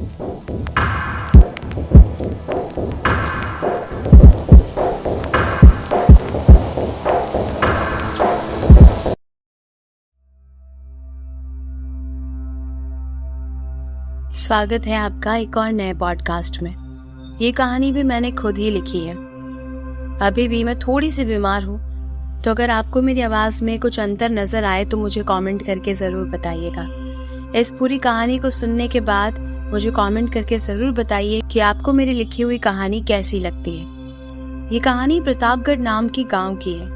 स्वागत है आपका एक और नए पॉडकास्ट में। ये कहानी भी मैंने खुद ही लिखी है। अभी भी मैं थोड़ी सी बीमार हूँ, तो अगर आपको मेरी आवाज़ में कुछ अंतर नज़र आए तो मुझे कमेंट करके ज़रूर बताइएगा। इस पूरी कहानी को सुनने के बाद मुझे कमेंट करके ज़रूर बताइए कि आपको मेरी लिखी हुई कहानी कैसी लगती है। ये कहानी प्रतापगढ़ नाम की गाँव की है,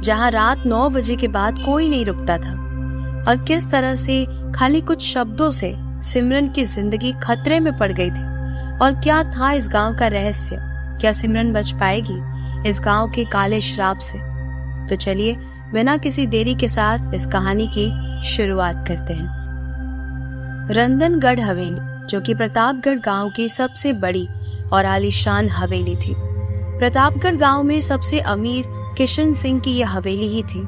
जहाँ रात 9 बजे के बाद कोई नहीं रुकता था और किस तरह से खाली कुछ शब्दों से सिमरन की जिंदगी खतरे में पड़ गई थी। और क्या था इस गांव का रहस्य? क्या सिमरन बच पाएगी इस गांव के काले श्राप से? तो चलिए बिना किसी देरी के साथ इस कहानी की शुरुआत करते हैं। रंदनगढ़ हवेली, जो कि प्रतापगढ़ गांव की सबसे बड़ी और आलीशान हवेली थी। प्रतापगढ़ गांव में सबसे अमीर किशन सिंह की यह हवेली ही थी।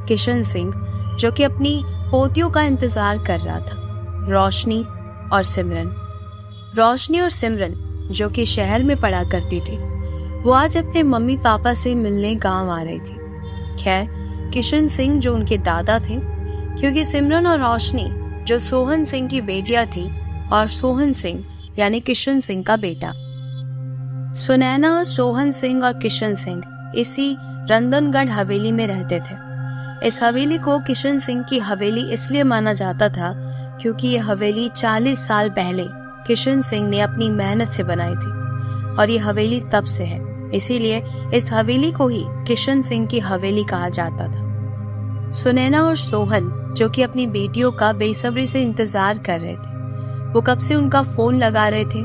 किशन सिंह जो कि अपनी पोतियों का इंतजार कर रहा था, रोशनी और सिमरन। रोशनी और सिमरन जो कि शहर में पढ़ा करती थी, वो आज अपने मम्मी पापा से मिलने गांव आ रही थी। खैर, किशन सिंह जो उनके दादा थे, क्योंकि सिमरन और रोशनी जो सोहन सिंह की बेटियां थी और सोहन सिंह यानी किशन सिंह का बेटा। सुनैना, सोहन सिंह और किशन सिंह इसी रंदनगढ़ हवेली में रहते थे। इस हवेली को किशन सिंह की हवेली इसलिए माना जाता था क्योंकि ये हवेली 40 साल पहले किशन सिंह ने अपनी मेहनत से बनाई थी और ये हवेली तब से है, इसीलिए इस हवेली को ही किशन सिंह की हवेली कहा जाता था। सुनैना और सोहन जो कि अपनी बेटियों का बेसब्री से इंतजार कर रहे थे, वो कब से उनका फोन लगा रहे थे।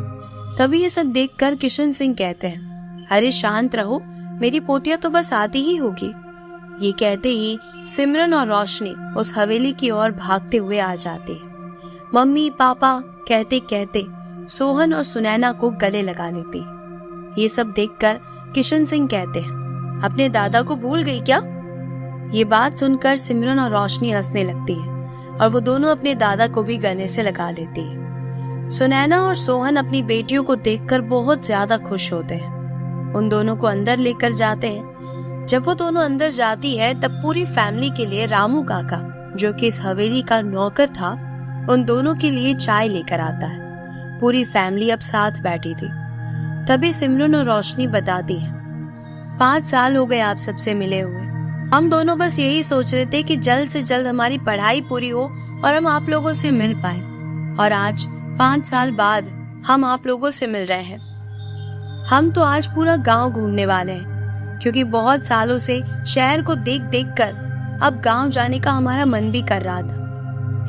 तभी ये सब देखकर किशन सिंह कहते हैं, अरे शांत रहो, मेरी पोतिया तो बस आती ही होगी। ये कहते ही सिमरन और रोशनी उस हवेली की ओर भागते हुए आ जाते हैं। मम्मी पापा कहते कहते सोहन और सुनैना को गले लगा लेती। ये सब देखकर किशन सिंह कहते हैं, अपने दादा को भूल गई क्या? ये बात सुनकर सिमरन और रोशनी हंसने लगती है और वो दोनों अपने दादा को भी गले से लगा लेती है। सुनैना और सोहन अपनी बेटियों को देखकर बहुत ज्यादा खुश होते हैं। उन दोनों को अंदर लेकर जाते हैं। जब वो दोनों अंदर जाती है तब पूरी फैमिली के लिए रामू काका, जो कि इस हवेली का नौकर था, उन दोनों के लिए चाय लेकर आता है। पूरी फैमिली अब साथ बैठी थी। तभी सिमरन और रोशनी बताती है, 5 साल हो गए आप सबसे मिले हुए। हम दोनों बस यही सोच रहे थे कि जल्द से जल्द हमारी पढ़ाई पूरी हो और हम आप लोगों से मिल पाए। और आज 5 साल बाद हम आप लोगों से मिल रहे हैं। हम तो आज पूरा गांव घूमने वाले हैं, क्योंकि बहुत सालों से शहर को देख देख कर अब गांव जाने का हमारा मन भी कर रहा था।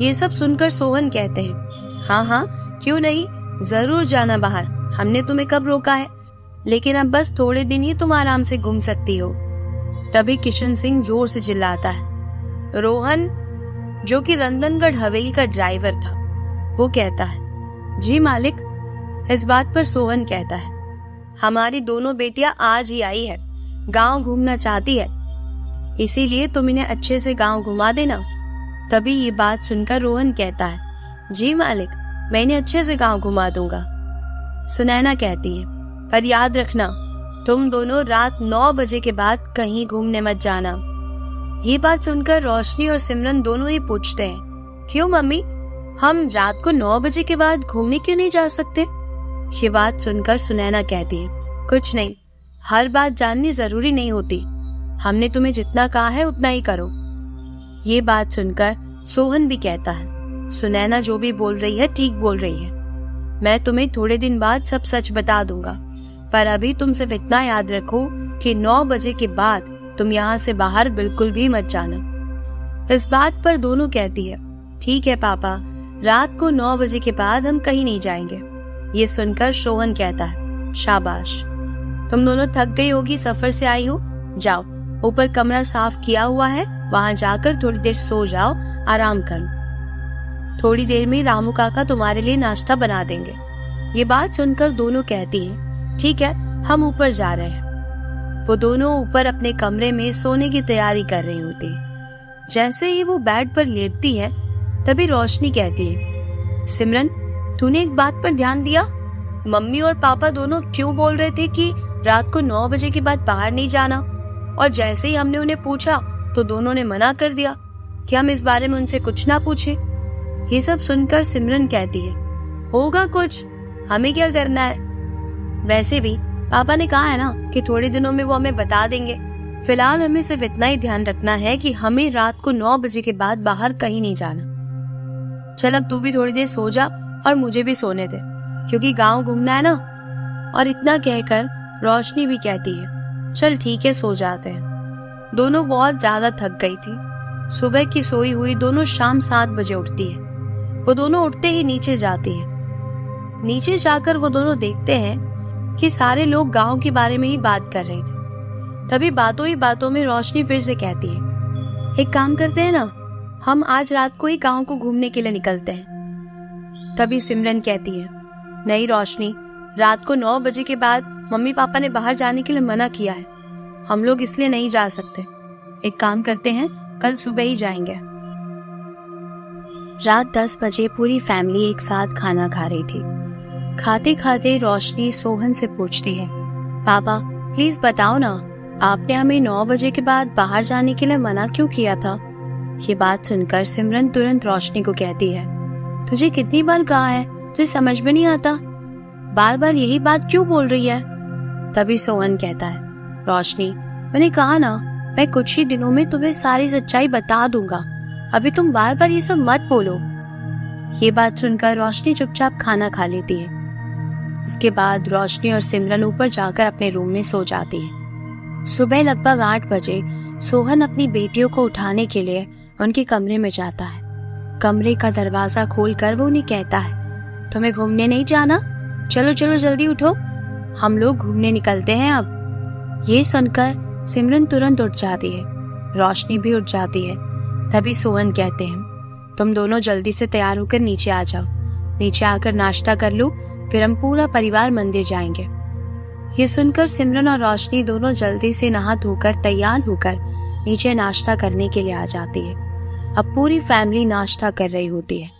ये सब सुनकर सोहन कहते हैं, हाँ हाँ क्यों नहीं, जरूर जाना बाहर, हमने तुम्हें कब रोका है, लेकिन अब बस थोड़े दिन ही तुम आराम से घूम सकती हो। तभी किशन सिंह जोर से चिल्लाता है। रोहन जो कि रंदनगढ़ हवेली का ड्राइवर था, वो कहता है, जी मालिक। इस बात पर सोहन कहता है, हमारी दोनों बेटियां आज ही आई है, गांव घूमना चाहती है, इसीलिए तुम इन्हें अच्छे से गांव घुमा देना। तभी ये बात सुनकर रोहन कहता है, जी मालिक, मैं इन्हें अच्छे से गांव घुमा दूंगा। सुनैना कहती है, पर याद रखना, तुम दोनों रात 9 बजे के बाद कहीं घूमने मत जाना। ये बात सुनकर रोशनी और सिमरन दोनों ही पूछते हैं, क्यों मम्मी, हम रात को 9 बजे के बाद घूमने क्यों नहीं जा सकते? ये बात सुनकर सुनैना कहती है, कुछ नहीं, हर बात जाननी जरूरी नहीं होती, हमने तुम्हें जितना कहा है उतना ही करो। ये बात सुनकर सोहन भी कहता है, सुनैना जो भी बोल रही है ठीक बोल रही है, मैं तुम्हें थोड़े दिन बाद सब सच बता दूंगा, पर अभी तुम सिर्फ इतना याद रखो कि 9 बजे के बाद तुम यहाँ से बाहर बिल्कुल भी मत जाना। इस बात पर दोनों कहती है, ठीक है पापा, रात को 9 बजे के बाद हम कहीं नहीं जाएंगे। ये सुनकर सोहन कहता है, शाबाश, तुम दोनों थक गई होगी, सफर से आई हो, जाओ ऊपर कमरा साफ किया हुआ है, वहां जाकर थोड़ी देर सो जाओ, आराम करो, थोड़ी देर में रामू काका तुम्हारे लिए नाश्ता बना देंगे। ये बात सुनकर दोनों कहती हैं, ठीक है, हम ऊपर जा रहे हैं। वो दोनों ऊपर अपने कमरे में सोने की तैयारी कर रही होती। जैसे ही वो बेड पर लेटती है, तभी रोशनी कहती है, सिमरन तूने एक बात पर ध्यान दिया? मम्मी और पापा दोनों क्यों बोल रहे थे कि रात को 9 बजे के बाद बाहर नहीं जाना, और जैसे ही हमने उन्हें पूछा तो दोनों ने मना कर दिया कि हम इस बारे में उनसे कुछ ना पूछे। ये सब सुनकर सिमरन कहती है, होगा कुछ, हमें क्या करना है। वैसे भी पापा ने कहा है ना कि थोड़े दिनों में वो हमें बता देंगे। फिलहाल हमें सिर्फ इतना ही ध्यान रखना है कि हमें रात को 9 बजे के बाद बाहर कहीं नहीं जाना। चल अब तू भी थोड़ी देर सो जा और मुझे भी सोने दे, क्योंकि गांव घूमना है ना। और इतना कहकर रोशनी भी कहती है, चल ठीक है, सो जाते हैं। दोनों बहुत ज्यादा थक गई थी। सुबह की सोई हुई दोनों शाम 7 बजे उठती है। वो दोनों उठते ही नीचे जाती है। नीचे जाकर वो दोनों देखते हैं कि सारे लोग गांव के बारे में ही बात कर रहे थे। तभी बातों ही बातों में रोशनी फिर से कहती है, एक काम करते हैं ना, हम आज रात को ही गांव को घूमने के लिए निकलते हैं। तभी सिमरन कहती है, नहीं रोशनी, रात को 9 बजे के बाद मम्मी पापा ने बाहर जाने के लिए मना किया है, हम लोग इसलिए नहीं जा सकते। एक काम करते हैं, कल सुबह ही जाएंगे। रात 10 बजे पूरी फैमिली एक साथ खाना खा रही थी। खाते खाते रोशनी सोहन से पूछती है, पापा प्लीज बताओ ना, आपने हमें 9 बजे के बाद बाहर जाने के लिए मना क्यों किया था? ये बात सुनकर सिमरन तुरंत रोशनी को कहती है, तुझे कितनी बार कहा है, तुझे समझ में नहीं आता, बार बार यही बात क्यों बोल रही है? तभी सोहन कहता है, रोशनी मैंने कहा ना, मैं कुछ ही दिनों में तुम्हें सारी सच्चाई बता दूंगा, अभी तुम बार बार ये सब मत बोलो। ये बात सुनकर रोशनी चुपचाप खाना खा लेती है। उसके बाद रोशनी और सिमरन ऊपर जाकर अपने रूम में सो जाती है। सुबह लगभग 8 बजे सोहन अपनी बेटियों को उठाने के लिए उनके कमरे में जाता है। कमरे का दरवाजा खोलकर वो उन्हें कहता है, तुम्हें घूमने नहीं जाना? चलो चलो जल्दी उठो, हम लोग घूमने निकलते हैं अब। ये सुनकर सिमरन तुरंत उठ जाती है, रोशनी भी उठ जाती है। तभी सोहन कहते हैं, तुम दोनों जल्दी से तैयार होकर नीचे आ जाओ, नीचे आकर नाश्ता कर लो, फिर हम पूरा परिवार मंदिर जाएंगे। ये सुनकर सिमरन और रोशनी दोनों जल्दी से नहा धोकर तैयार होकर नीचे नाश्ता करने के लिए आ जाती है। अब पूरी फैमिली नाश्ता कर रही होती है।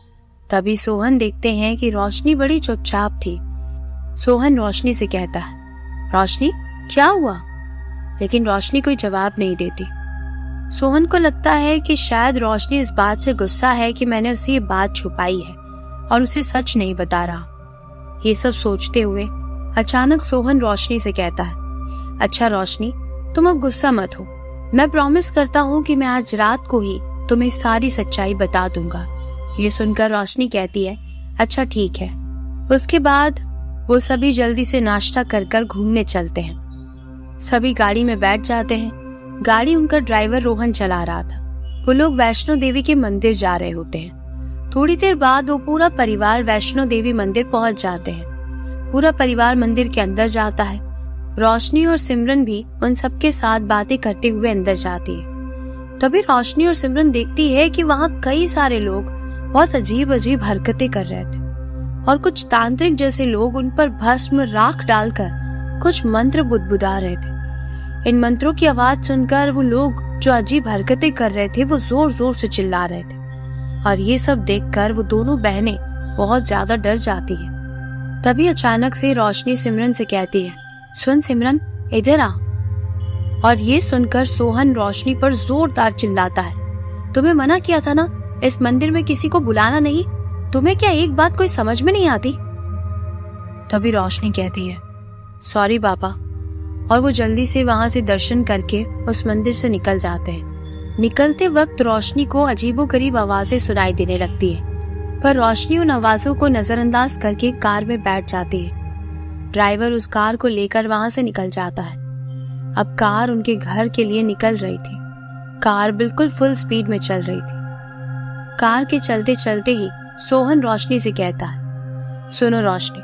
तभी सोहन देखते हैं कि रोशनी बड़ी चुपचाप थी। सोहन रोशनी से कहता है, रोशनी क्या हुआ? लेकिन रोशनी कोई जवाब नहीं देती। सोहन को लगता है कि शायद रोशनी इस बात से गुस्सा है कि मैंने उसे ये बात छुपाई है और उसे सच नहीं बता रहा। ये सब सोचते हुए अचानक सोहन रोशनी से कहता है, अच्छा रोशनी, तुम अब गुस्सा मत हो, मैं प्रॉमिस करता हूँ कि मैं आज रात को ही तुम्हें सारी सच्चाई बता दूंगा। ये सुनकर रोशनी कहती है, अच्छा ठीक है। उसके बाद वो सभी जल्दी से नाश्ता कर घूमने चलते हैं। सभी गाड़ी में बैठ जाते हैं। गाड़ी उनका ड्राइवर रोहन चला रहा था। वो लोग वैष्णो देवी के मंदिर जा रहे होते हैं। थोड़ी देर बाद वो पूरा परिवार वैष्णो देवी मंदिर पहुंच जाते हैं। पूरा परिवार मंदिर के अंदर जाता है। रोशनी और सिमरन भी उन सबके साथ बातें करते हुए अंदर जाती है। तभी रोशनी और सिमरन देखती है कि वहाँ कई सारे लोग बहुत अजीब अजीब हरकतें कर रहे थे और कुछ तांत्रिक जैसे लोग उन पर भस्म राख डालकर कुछ मंत्र बुदबुदा रहे थे। इन मंत्रों की आवाज सुनकर वो लोग जो अजीब हरकतें कर रहे थे वो जोर जोर से चिल्ला रहे थे। और ये सब देखकर वो दोनों बहनें बहुत ज्यादा डर जाती है। तभी अचानक से रोशनी सिमरन से कहती है, सुन सिमरन, इधर आ। और ये सुनकर सोहन रोशनी पर जोरदार चिल्लाता है, तुम्हें मना किया था ना इस मंदिर में किसी को बुलाना नहीं, तुम्हें क्या एक बात कोई समझ में नहीं आती? तभी रोशनी कहती है, सॉरी पापा। और वो जल्दी से वहां से दर्शन करके उस मंदिर से निकल जाते हैं। निकलते वक्त रोशनी को अजीबोगरीब आवाजें सुनाई देने लगती है, पर रोशनी उन आवाजों को नजरअंदाज करके कार में बैठ जाती है। ड्राइवर उस कार को लेकर वहां से निकल जाता है। अब कार उनके घर के लिए निकल रही थी। कार बिल्कुल फुल स्पीड में चल रही थी। कार के चलते चलते ही सोहन रोशनी से कहता है, सुनो रोशनी,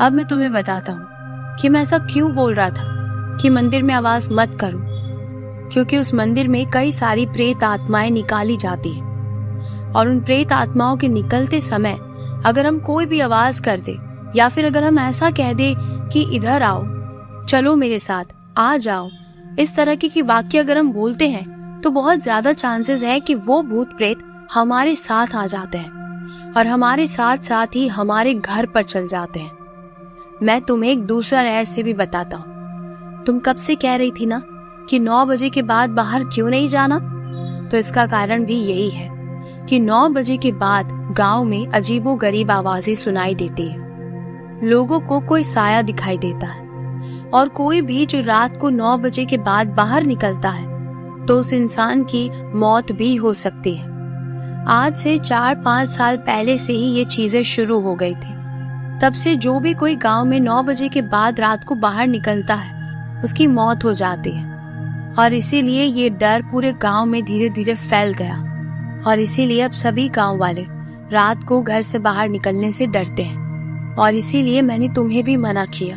अब मैं तुम्हें बताता हूँ कि मैं ऐसा क्यों बोल रहा था कि मंदिर में आवाज मत करो, क्योंकि उस मंदिर में कई सारी प्रेत आत्माएं निकाली जाती है और उन प्रेत आत्माओं के निकलते समय अगर हम कोई भी आवाज कर दे या फिर अगर हम ऐसा कह दे कि इधर आओ, चलो मेरे साथ, आ जाओ, इस तरह की वाक्य अगर हम बोलते हैं तो बहुत ज्यादा चांसेस है कि वो भूत प्रेत हमारे साथ आ जाते हैं। और हमारे साथ साथ ही हमारे घर पर चल जाते हैं। मैं तुम्हें एक दूसरा रहस्य भी बताता हूँ। तुम कब से कह रही थी ना कि 9 बजे के बाद बाहर क्यों नहीं जाना, तो इसका कारण भी यही है कि 9 बजे के बाद गांव में अजीबोगरीब आवाजें सुनाई देती है। लोगों को कोई साया दिखाई देता है, और कोई भी जो रात को 9 बजे के बाद बाहर निकलता है तो उस इंसान की मौत भी हो सकती है। आज से 4-5 साल पहले से ही ये चीजें शुरू हो गई थी। तब से जो भी कोई गांव में 9 बजे के बाद रात को बाहर निकलता है उसकी मौत हो जाती है, और इसीलिए ये डर पूरे गांव में धीरे धीरे फैल गया, और इसीलिए अब सभी गांव वाले रात को घर से बाहर निकलने से डरते हैं। और इसीलिए मैंने तुम्हें भी मना किया।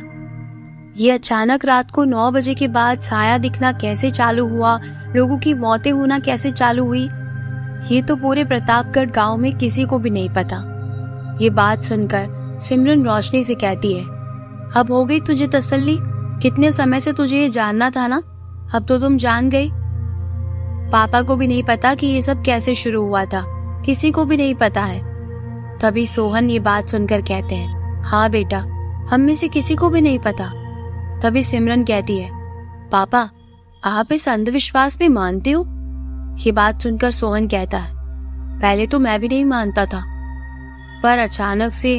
ये अचानक रात को 9 बजे के बाद साया दिखना कैसे चालू हुआ, लोगों की मौतें होना कैसे चालू हुई, ये तो पूरे प्रतापगढ़ गांव में किसी को भी नहीं पता। ये बात सुनकर सिमरन रोशनी से कहती है, अब हो गई तुझे तसल्ली? कितने समय से तुझे ये जानना था ना, अब तो तुम जान गई। पापा को भी नहीं पता कि ये सब कैसे शुरू हुआ था, किसी को भी नहीं पता है। तभी सोहन ये बात सुनकर कहते हैं, हाँ बेटा, हम में से किसी को भी नहीं पता। तभी सिमरन कहती है, पापा आप इस अंधविश्वास में मानते हो? ये बात सुनकर सोहन कहता है, पहले तो मैं भी नहीं मानता था, पर अचानक से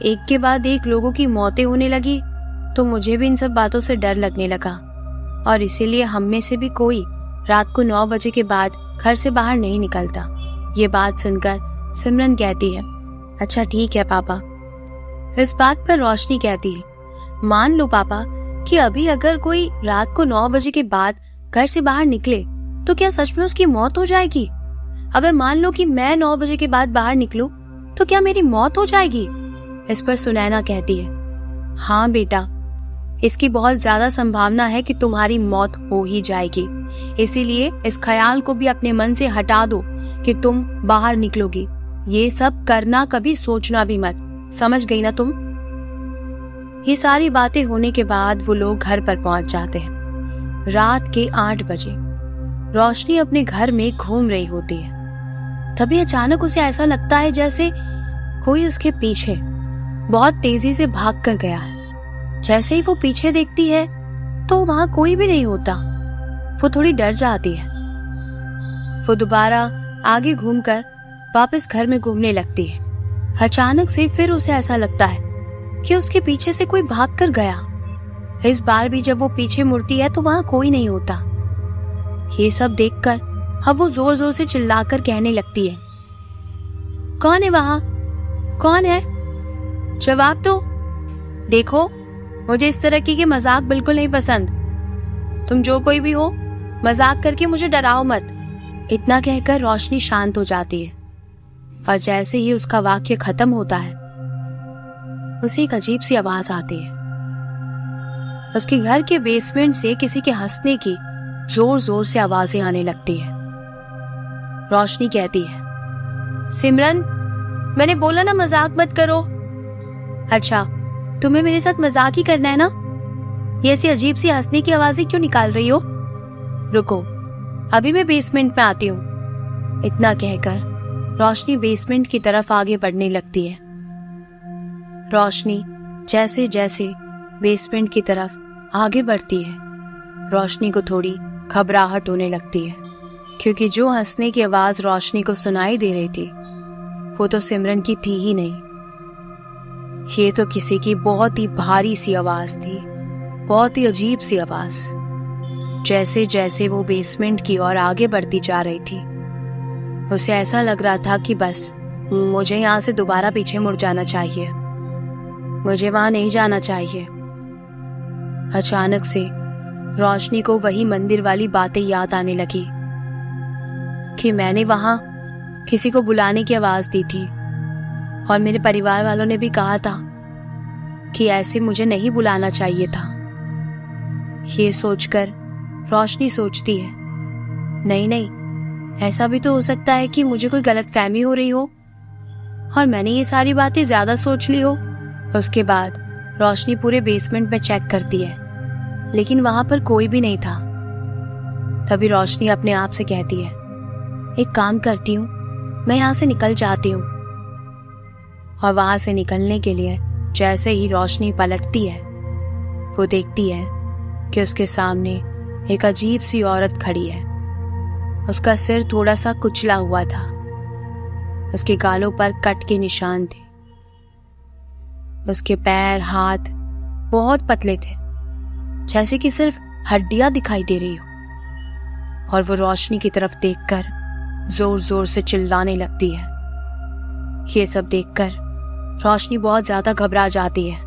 एक के बाद एक लोगों की मौतें होने लगी तो मुझे भी इन सब बातों से डर लगने लगा, और इसीलिए हम में से भी कोई रात को 9 बजे के बाद घर से बाहर नहीं निकलता। ये बात सुनकर सिमरन कहती है, अच्छा ठीक है पापा। इस बात पर रोशनी कहती है, मान लो पापा कि अभी अगर कोई रात को 9 बजे के बाद घर से बाहर निकले तो क्या सच में उसकी मौत हो जाएगी? अगर मान लो कि मैं 9 बजे के बाद बाहर निकलूं तो क्या मेरी मौत हो जाएगी? इस पर सुनैना कहती है, हाँ बेटा, इसकी बहुत ज्यादा संभावना है कि तुम्हारी मौत हो ही जाएगी। इसीलिए इस ख्याल को भी अपने मन से हटा दो कि तुम बाहर निकलोगी। ये सब करना कभी सोचना भी मत, समझ गई ना तुम? ये सारी बातें होने के बाद वो लोग घर पर पहुंच जाते हैं। रात के 8 बजे रोशनी अपने घर में घूम रही होती है। तभी अचानक उसे ऐसा लगता है जैसे कोई उसके पीछे बहुत तेजी से भाग कर गया है। जैसे ही वो पीछे देखती है तो वहां कोई भी नहीं होता। वो थोड़ी डर जाती है। वो दोबारा आगे घूमकर वापस घर में घूमने लगती है। अचानक से फिर उसे ऐसा लगता है कि उसके पीछे से कोई भाग कर गया। इस बार भी जब वो पीछे मुड़ती है तो वहां कोई नहीं होता। ये सब देखकर अब वो जोर जोर से चिल्लाकर कहने लगती है, कौन है वहां? कौन है? जवाब दो। देखो, मुझे इस तरह की मजाक बिल्कुल नहीं पसंद। तुम जो कोई भी हो, मजाक करके मुझे डराओ मत। इतना कहकर रोशनी शांत हो जाती है, और जैसे ही उसका वाक्य खत्म होता है उसे एक अजीब सी आवाज आती है। उसके घर के बेसमेंट से किसी के हंसने की जोर जोर से आवाजें आने लगती है। रोशनी कहती है, सिमरन, मैंने बोला ना मजाक मत करो। अच्छा, तुम्हें मेरे साथ मजाक ही करना है ना? ये ऐसी अजीब सी हंसने की आवाजें क्यों निकाल रही हो? रुको, अभी मैं बेसमेंट में आती हूँ। इतना कहकर रोशनी बेसमेंट की तरफ आगे बढ़ने लगती है। रोशनी जैसे जैसे बेसमेंट की तरफ आगे बढ़ती है, रोशनी को थोड़ी घबराहट होने लगती है, क्योंकि जो हंसने की आवाज रोशनी को सुनाई दे रही थी वो तो सिमरन की थी ही नहीं। ये तो किसी की बहुत ही भारी सी आवाज थी, बहुत ही अजीब सी आवाज। जैसे जैसे वो बेसमेंट की ओर आगे बढ़ती जा रही थी उसे ऐसा लग रहा था कि बस मुझे यहाँ से दोबारा पीछे मुड़ जाना चाहिए, मुझे वहां नहीं जाना चाहिए। अचानक से रोशनी को वही मंदिर वाली बातें याद आने लगी कि मैंने वहां किसी को बुलाने की आवाज दी थी, और मेरे परिवार वालों ने भी कहा था कि ऐसे मुझे नहीं बुलाना चाहिए था। ये सोचकर रोशनी सोचती है, नहीं नहीं, ऐसा भी तो हो सकता है कि मुझे कोई गलतफहमी हो रही हो और मैंने ये सारी बातें ज्यादा सोच ली हो। उसके बाद रोशनी पूरे बेसमेंट में चेक करती है, लेकिन वहां पर कोई भी नहीं था। तभी रोशनी अपने आप से कहती है, एक काम करती हूँ, मैं यहाँ से निकल जाती हूँ, और वहां से निकलने के लिए जैसे ही रोशनी पलटती है, वो देखती है कि उसके सामने एक अजीब सी औरत खड़ी है। उसका सिर थोड़ा सा कुचला हुआ था, उसके गालों पर कट के निशान थे, उसके पैर हाथ बहुत पतले थे, जैसे कि सिर्फ हड्डियां दिखाई दे रही हो। और वो रोशनी की तरफ देखकर जोर जोर से चिल्लाने लगती है। ये सब देखकर रोशनी बहुत ज्यादा घबरा जाती है।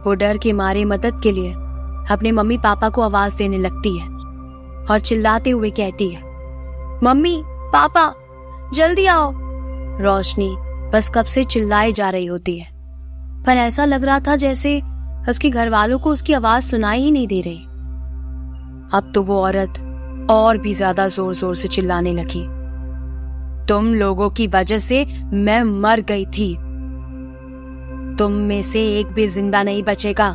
वो डर के मारे मदद के लिए अपने मम्मी पापा को आवाज देने लगती है और चिल्लाते हुए कहती है, मम्मी पापा जल्दी आओ। रोशनी बस कब से चिल्लाई जा रही होती है, पर ऐसा लग रहा था जैसे उसके घर वालों को उसकी आवाज सुनाई ही नहीं दे रही। अब तो वो औरत और भी ज्यादा जोर जोर से चिल्लाने लगी, तुम लोगों की वजह से मैं मर गई थी, तुम में से एक भी जिंदा नहीं बचेगा।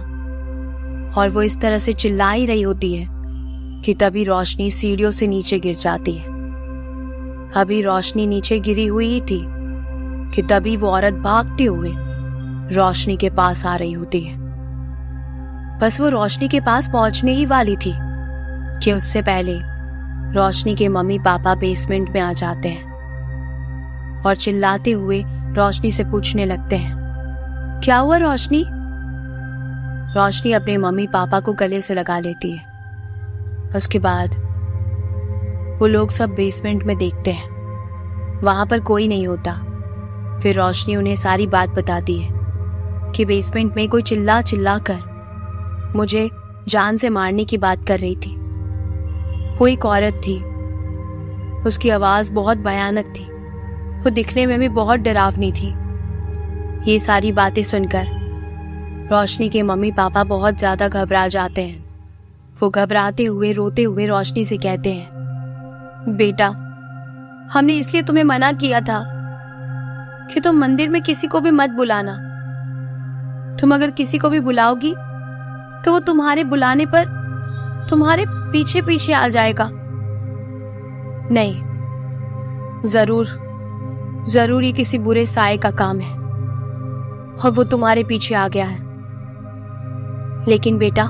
और वो इस तरह से चिल्ला ही रही होती है कि तभी रोशनी सीढ़ियों से नीचे गिर जाती है। अभी रोशनी नीचे गिरी हुई ही थी कि तभी वो औरत भागते हुए रोशनी के पास आ रही होती है। बस वो रोशनी के पास पहुंचने ही वाली थी कि उससे पहले रोशनी के मम्मी पापा बेसमेंट में आ जाते हैं और चिल्लाते हुए रोशनी से पूछने लगते हैं, क्या हुआ रोशनी? रोशनी अपने मम्मी पापा को गले से लगा लेती है। उसके बाद वो लोग सब बेसमेंट में देखते हैं, वहां पर कोई नहीं होता। फिर रोशनी उन्हें सारी बात बताती है कि बेसमेंट में कोई चिल्ला चिल्ला कर मुझे जान से मारने की बात कर रही थी। वो एक औरत थी, उसकी आवाज बहुत भयानक थी, वो दिखने में भी बहुत डरावनी थी। ये सारी बातें सुनकर रोशनी के मम्मी पापा बहुत ज्यादा घबरा जाते हैं। वो घबराते हुए रोते हुए रोशनी से कहते हैं, बेटा हमने इसलिए तुम्हें मना किया था कि तुम मंदिर में किसी को भी मत बुलाना। तुम अगर किसी को भी बुलाओगी तो वो तुम्हारे बुलाने पर तुम्हारे पीछे पीछे आ जाएगा। नहीं, जरूर ये किसी बुरे साए का काम है और वो तुम्हारे पीछे आ गया है। लेकिन बेटा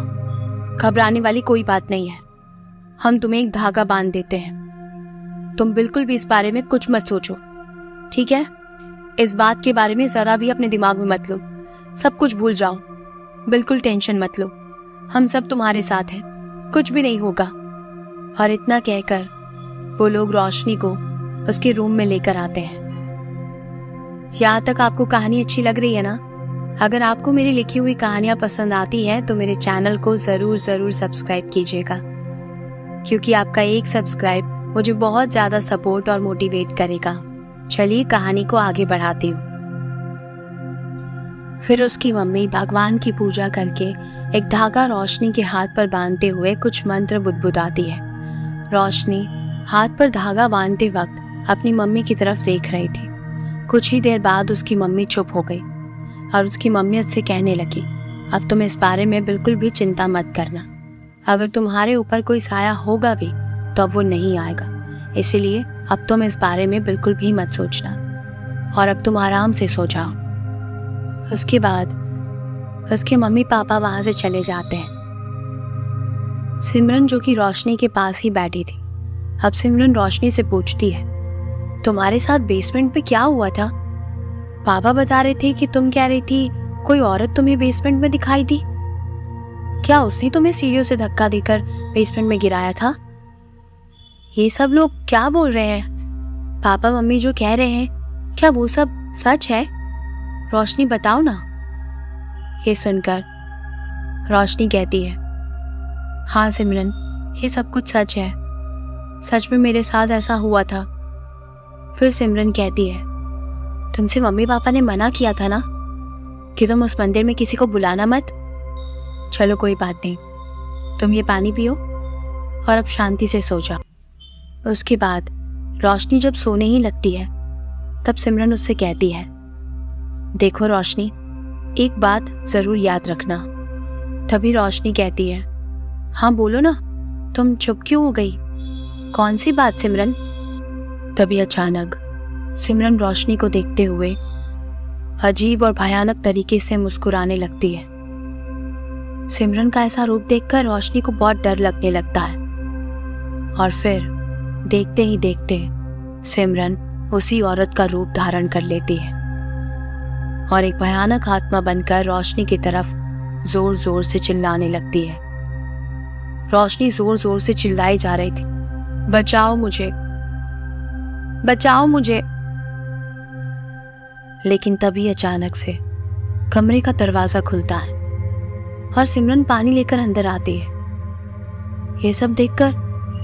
घबराने वाली कोई बात नहीं है, हम तुम्हें एक धागा बांध देते हैं। तुम बिल्कुल भी इस बारे में कुछ मत सोचो, ठीक है? इस बात के बारे में जरा भी अपने दिमाग में मत लो, सब कुछ भूल जाओ, बिल्कुल टेंशन मत लो, हम सब तुम्हारे साथ हैं, कुछ भी नहीं होगा। और इतना कहकर वो लोग रोशनी को उसके रूम में लेकर आते हैं। यहाँ तक आपको कहानी अच्छी लग रही है ना? अगर आपको मेरी लिखी हुई कहानियां पसंद आती हैं तो मेरे चैनल को जरूर सब्सक्राइब कीजिएगा, क्योंकि आपका एक सब्सक्राइब मुझे बहुत ज्यादा सपोर्ट और मोटिवेट करेगा। चलिए कहानी को आगे बढ़ाती हूँ। फिर उसकी मम्मी भगवान की पूजा करके एक धागा रोशनी के हाथ पर बांधते हुए कुछ मंत्र बुदबुदाती है। रोशनी हाथ पर धागा बांधते वक्त अपनी मम्मी की तरफ देख रही थी। कुछ ही देर बाद उसकी मम्मी चुप हो गई और उसकी मम्मी उससे कहने लगी, अब तुम इस बारे में बिल्कुल भी चिंता मत करना। अगर तुम्हारे ऊपर कोई साया होगा भी तो अब वो नहीं आएगा, इसीलिए अब तुम इस बारे में बिल्कुल भी मत सोचना और अब तुम आराम से सो जाओ। उसके बाद उसके मम्मी पापा वहां से चले जाते हैं। सिमरन जो कि रोशनी के पास ही बैठी थी, अब सिमरन रोशनी से पूछती है, तुम्हारे साथ बेसमेंट में क्या हुआ था? पापा बता रहे थे कि तुम कह रही थी कोई औरत तुम्हें बेसमेंट में दिखाई दी। क्या उसने तुम्हें सीढ़ियों से धक्का देकर बेसमेंट में गिराया था? ये सब लोग क्या बोल रहे हैं? पापा मम्मी जो कह रहे हैं क्या वो सब सच है? रोशनी बताओ ना। ये सुनकर रोशनी कहती है, हाँ सिमरन, ये सब कुछ सच है, सच में मेरे साथ ऐसा हुआ था। फिर सिमरन कहती है, तुमसे मम्मी पापा ने मना किया था ना कि तुम उस मंदिर में किसी को बुलाना मत। चलो कोई बात नहीं, तुम ये पानी पियो और अब शांति से सो जाओ। उसके बाद रोशनी जब सोने ही लगती है तब सिमरन उससे कहती है, देखो रोशनी, एक बात जरूर याद रखना। तभी रोशनी कहती है, हाँ बोलो ना, तुम चुप क्यों हो गई? कौन सी बात सिमरन? तभी अचानक सिमरन रोशनी को देखते हुए अजीब और भयानक तरीके से मुस्कुराने लगती है। सिमरन का ऐसा रूप देखकर रोशनी को बहुत डर लगने लगता है और फिर देखते ही देखते सिमरन उसी औरत का रूप धारण कर लेती है और एक भयानक आत्मा बनकर रोशनी की तरफ जोर जोर से चिल्लाने लगती है। रोशनी जोर जोर से चिल्लाई जा रही थी, बचाओ मुझे, बचाओ मुझे। लेकिन तभी अचानक से कमरे का दरवाजा खुलता है और सिमरन पानी लेकर अंदर आती है। ये सब देखकर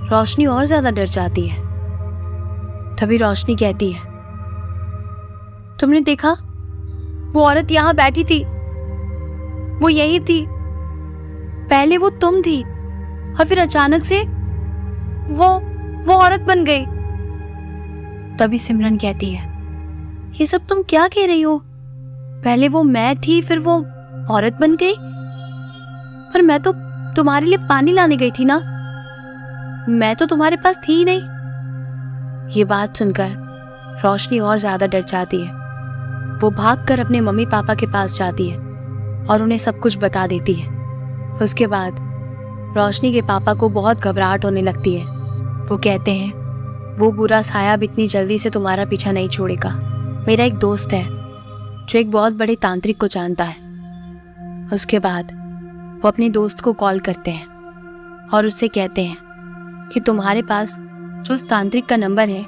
रोशनी और ज्यादा डर जाती है। तभी रोशनी कहती है, तुमने देखा वो औरत यहां बैठी थी, वो यही थी, पहले वो तुम थी और फिर अचानक से वो औरत बन गई। तभी सिमरन कहती है, ये सब तुम क्या कह रही हो? पहले वो मैं थी, फिर वो औरत बन गई, पर मैं तो तुम्हारे लिए पानी लाने गई थी ना, मैं तो तुम्हारे पास थी ही नहीं। ये बात सुनकर रोशनी और ज्यादा डर जाती है। वो भागकर अपने मम्मी पापा के पास जाती है और उन्हें सब कुछ बता देती है। उसके बाद रोशनी के पापा को बहुत घबराहट होने लगती है। वो कहते हैं, वो बुरा साया अब इतनी जल्दी से तुम्हारा पीछा नहीं छोड़ेगा। मेरा एक दोस्त है जो एक बहुत बड़े तांत्रिक को जानता है। उसके बाद वो अपने दोस्त को कॉल करते हैं और उससे कहते हैं कि तुम्हारे पास जो उस तांत्रिक का नंबर है,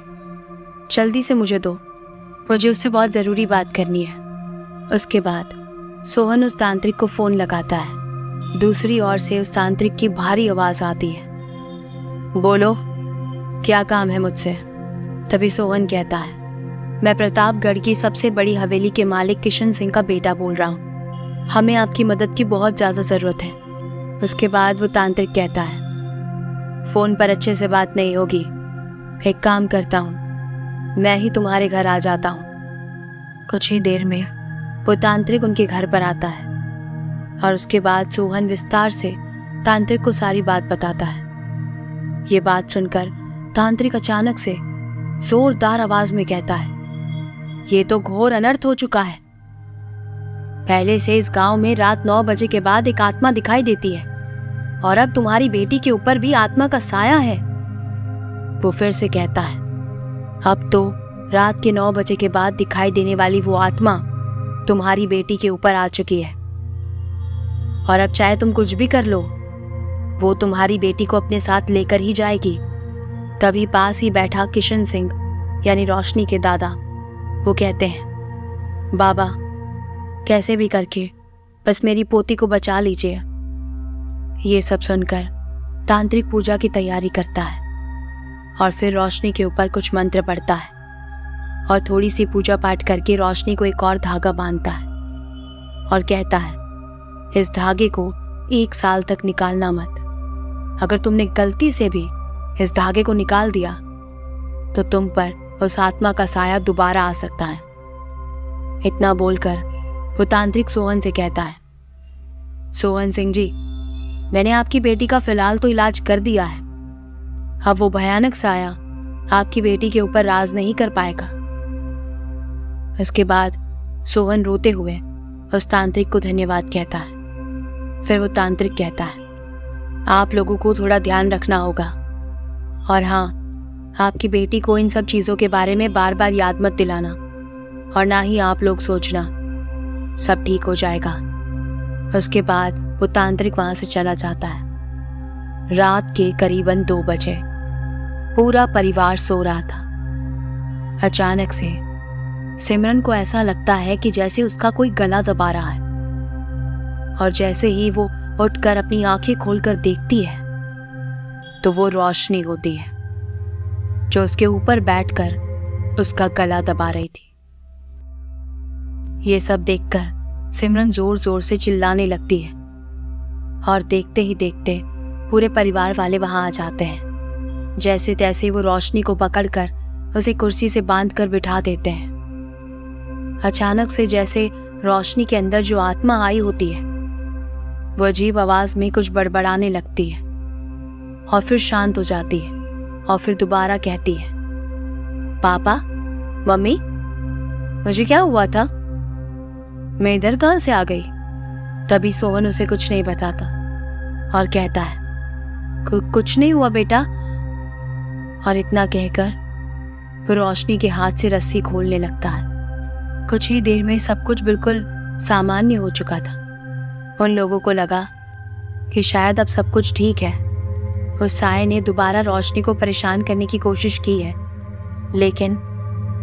जल्दी से मुझे दो, मुझे उससे बहुत ज़रूरी बात करनी है। उसके बाद सोहन उस तांत्रिक को फ़ोन लगाता है। दूसरी ओर से उस तांत्रिक की भारी आवाज़ आती है, बोलो क्या काम है मुझसे? तभी सोहन कहता है, मैं प्रतापगढ़ की सबसे बड़ी हवेली के मालिक किशन सिंह का बेटा बोल रहा हूँ, हमें आपकी मदद की बहुत ज़्यादा ज़रूरत है। उसके बाद वो तांत्रिक कहता है, फ़ोन पर अच्छे से बात नहीं होगी, एक काम करता हूँ, मैं ही तुम्हारे घर आ जाता हूँ। कुछ ही देर में वो तांत्रिक उनके घर पर आता है और उसके बाद सोहन विस्तार से तांत्रिक को सारी बात बताता है। ये बात सुनकर तांत्रिक अचानक से जोरदार आवाज में कहता है, ये तो घोर अनर्थ हो चुका है। पहले से इस गांव में रात 9 बजे के बाद एक आत्मा दिखाई देती है और अब तुम्हारी बेटी के ऊपर भी आत्मा का साया है। वो फिर से कहता है, अब तो रात के 9 बजे के बाद दिखाई देने वाली वो आत्मा तुम्हारी बेटी के ऊपर आ चुकी है और अब चाहे तुम कुछ भी कर लो, वो तुम्हारी बेटी को अपने साथ लेकर ही जाएगी। तभी पास ही बैठा किशन सिंह यानी रोशनी के दादा वो कहते हैं, बाबा कैसे भी करके बस मेरी पोती को बचा लीजिए। ये सब सुनकर तांत्रिक पूजा की तैयारी करता है और फिर रोशनी के ऊपर कुछ मंत्र पढ़ता है और थोड़ी सी पूजा पाठ करके रोशनी को एक और धागा बांधता है और कहता है, इस धागे को 1 साल तक निकालना मत। अगर तुमने गलती से भी इस धागे को निकाल दिया तो तुम पर उस आत्मा का साया दोबारा आ सकता है। इतना बोलकर वो तांत्रिक सोहन से कहता है, सोहन सिंह जी, मैंने आपकी बेटी का फिलहाल तो इलाज कर दिया है, अब वो भयानक साया आपकी बेटी के ऊपर राज नहीं कर पाएगा। इसके बाद सोहन रोते हुए उस तांत्रिक को धन्यवाद कहता है। फिर वो तांत्रिक कहता है, आप लोगों को थोड़ा ध्यान रखना होगा और हाँ, आपकी बेटी को इन सब चीज़ों के बारे में बार बार याद मत दिलाना और ना ही आप लोग सोचना, सब ठीक हो जाएगा। उसके बाद वो तांत्रिक वहां से चला जाता है। रात के करीबन 2 बजे पूरा परिवार सो रहा था। अचानक से सिमरन को ऐसा लगता है कि जैसे उसका कोई गला दबा रहा है और जैसे ही वो उठकर अपनी आंखें खोलकर देखती है तो वो रोशनी होती है जो उसके ऊपर बैठकर उसका गला दबा रही थी। ये सब देखकर सिमरन जोर जोर से चिल्लाने लगती है और देखते ही देखते पूरे परिवार वाले वहां आ जाते हैं। जैसे तैसे वो रोशनी को पकड़कर उसे कुर्सी से बांधकर बिठा देते हैं। अचानक से जैसे रोशनी के अंदर जो आत्मा आई होती है वो अजीब आवाज में कुछ बड़बड़ाने लगती है और फिर शांत हो जाती है और फिर दोबारा कहती है, पापा, मम्मी, मुझे क्या हुआ था? मैं इधर कहाँ से आ गई? तभी सोहन उसे कुछ नहीं बताता और कहता है, कुछ नहीं हुआ बेटा। और इतना कहकर वो रोशनी के हाथ से रस्सी खोलने लगता है। कुछ ही देर में सब कुछ बिल्कुल सामान्य हो चुका था। उन लोगों को लगा कि शायद अब सब कुछ ठीक है। उस साये ने दोबारा रोशनी को परेशान करने की कोशिश की है, लेकिन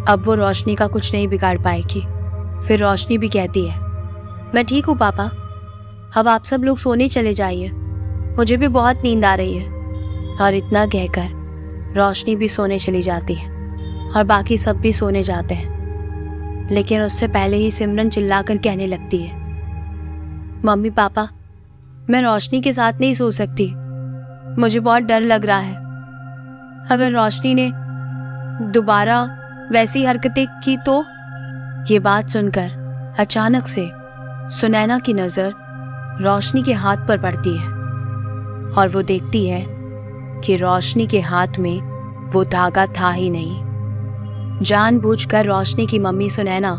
अब वो रोशनी का कुछ नहीं बिगाड़ पाएगी। फिर रोशनी भी कहती है, मैं ठीक हूँ पापा, अब आप सब लोग सोने चले जाइए, मुझे भी बहुत नींद आ रही है। और इतना कहकर रोशनी भी सोने चली जाती है और बाकी सब भी सोने जाते हैं। लेकिन उससे पहले ही सिमरन चिल्लाकर कहने लगती है, मम्मी पापा, मैं रोशनी के साथ नहीं सो सकती, मुझे बहुत डर लग रहा है। अगर रोशनी ने दोबारा वैसी हरकतें की तो। ये बात सुनकर अचानक से सुनैना की नजर रोशनी के हाथ पर पड़ती है और वो देखती है कि रोशनी के हाथ में वो धागा था ही नहीं। जानबूझकर रोशनी की मम्मी सुनैना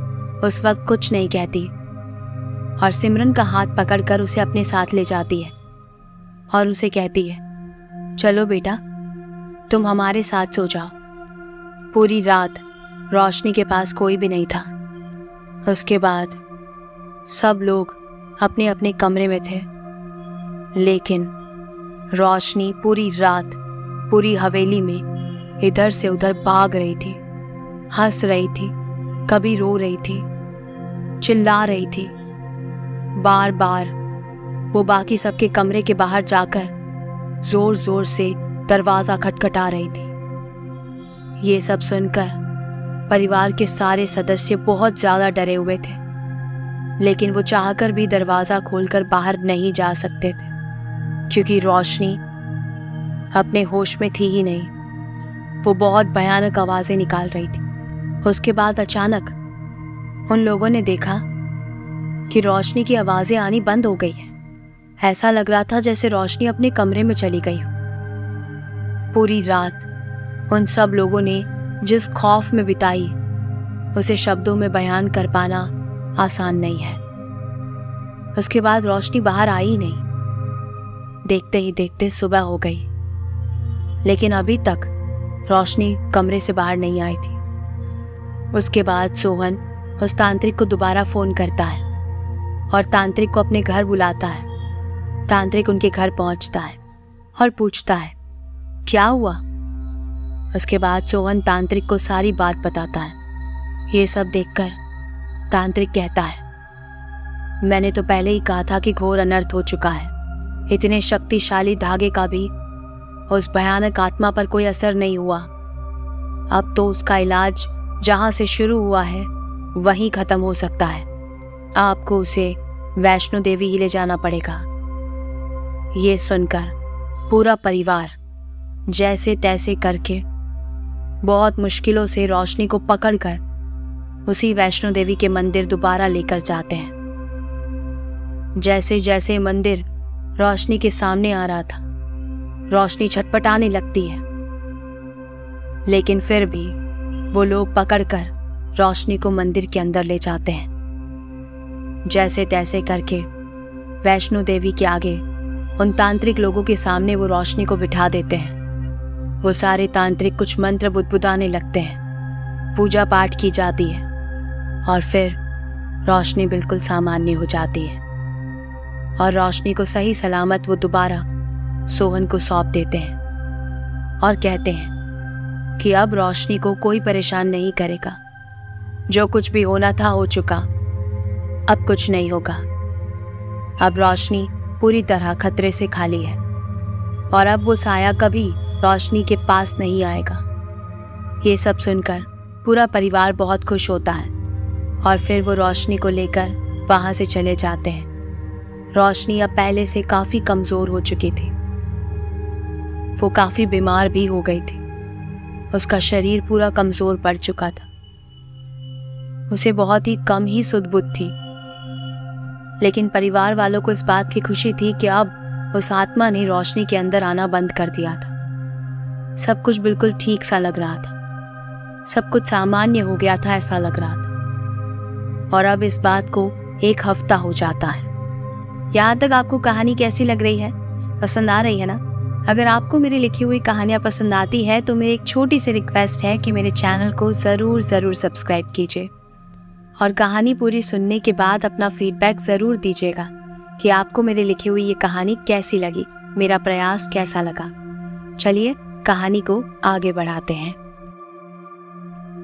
उस वक्त कुछ नहीं कहती और सिमरन का हाथ पकड़कर उसे अपने साथ ले जाती है और उसे कहती है, चलो बेटा, तुम हमारे साथ सो जाओ। पूरी रात रोशनी के पास कोई भी नहीं था। उसके बाद सब लोग अपने अपने कमरे में थे, लेकिन रोशनी पूरी रात पूरी हवेली में इधर से उधर भाग रही थी, हंस रही थी, कभी रो रही थी, चिल्ला रही थी। बार बार वो बाकी सबके कमरे के बाहर जाकर जोर जोर से दरवाजा खटखटा रही थी। ये सब सुनकर परिवार के सारे सदस्य बहुत ज्यादा डरे हुए थे, लेकिन वो चाहकर भी दरवाजा खोलकर बाहर नहीं जा सकते थे, क्योंकि रोशनी अपने होश में थी ही नहीं। वो बहुत भयानक आवाजें निकाल रही थी। उसके बाद अचानक उन लोगों ने देखा कि रोशनी की आवाजें आनी बंद हो गई है। ऐसा लग रहा था जैसे रोशनी अपने कमरे में चली गई हो। पूरी रात उन सब लोगों ने जिस खौफ में बिताई, उसे शब्दों में बयान कर पाना आसान नहीं है। उसके बाद रोशनी बाहर आई ही नहीं। देखते ही देखते सुबह हो गई, लेकिन अभी तक रोशनी कमरे से बाहर नहीं आई थी। उसके बाद सोहन उस तांत्रिक को दोबारा फोन करता है और तांत्रिक को अपने घर बुलाता है। तांत्रिक उनके घर पहुंचता है और पूछता है, क्या हुआ? उसके बाद सोहन तांत्रिक को सारी बात बताता है। ये सब देखकर तांत्रिक कहता है, मैंने तो पहले ही कहा था कि घोर अनर्थ हो चुका है। इतने शक्तिशाली धागे का भी उस भयानक आत्मा पर कोई असर नहीं हुआ। अब तो उसका इलाज जहां से शुरू हुआ है वहीं खत्म हो सकता है। आपको उसे वैष्णो देवी ही ले जाना पड़ेगा। ये सुनकर पूरा परिवार जैसे तैसे करके बहुत मुश्किलों से रोशनी को पकड़कर उसी वैष्णो देवी के मंदिर दोबारा लेकर जाते हैं। जैसे जैसे मंदिर रोशनी के सामने आ रहा था, रोशनी छटपटाने लगती है, लेकिन फिर भी वो लोग पकड़कर रोशनी को मंदिर के अंदर ले जाते हैं। जैसे तैसे करके वैष्णो देवी के आगे उन तांत्रिक लोगों के सामने वो रोशनी को बिठा देते हैं। वो सारे तांत्रिक कुछ मंत्र बुदबुदाने लगते हैं, पूजा पाठ की जाती है और फिर रोशनी बिल्कुल सामान्य हो जाती है और रोशनी को सही सलामत वो दोबारा सोहन को सौंप देते हैं और कहते हैं कि अब रोशनी को कोई परेशान नहीं करेगा। जो कुछ भी होना था हो चुका, अब कुछ नहीं होगा। अब रोशनी पूरी तरह खतरे से खाली है और अब वो साया कभी रोशनी के पास नहीं आएगा। ये सब सुनकर पूरा परिवार बहुत खुश होता है और फिर वो रोशनी को लेकर वहां से चले जाते हैं। रोशनी अब पहले से काफी कमजोर हो चुकी थी। वो काफी बीमार भी हो गई थी। उसका शरीर पूरा कमजोर पड़ चुका था। उसे बहुत ही कम ही सुध बुद्ध थी, लेकिन परिवार वालों को इस बात की खुशी थी कि अब उस आत्मा ने रोशनी के अंदर आना बंद कर दिया था। सब कुछ बिल्कुल ठीक सा लग रहा था। सब कुछ सामान्य हो गया था, ऐसा लग रहा था। और अब इस बात को 1 हफ्ता हो जाता है। यहाँ तक आपको कहानी कैसी लग रही है? पसंद आ रही है ना? अगर आपको मेरी लिखी हुई कहानियाँ पसंद आती है तो मेरी एक छोटी सी रिक्वेस्ट है कि मेरे चैनल को ज़रूर सब्सक्राइब कीजिए और कहानी पूरी सुनने के बाद अपना फीडबैक ज़रूर दीजिएगा कि आपको मेरी लिखी हुई ये कहानी कैसी लगी, मेरा प्रयास कैसा लगा। चलिए कहानी को आगे बढ़ाते हैं।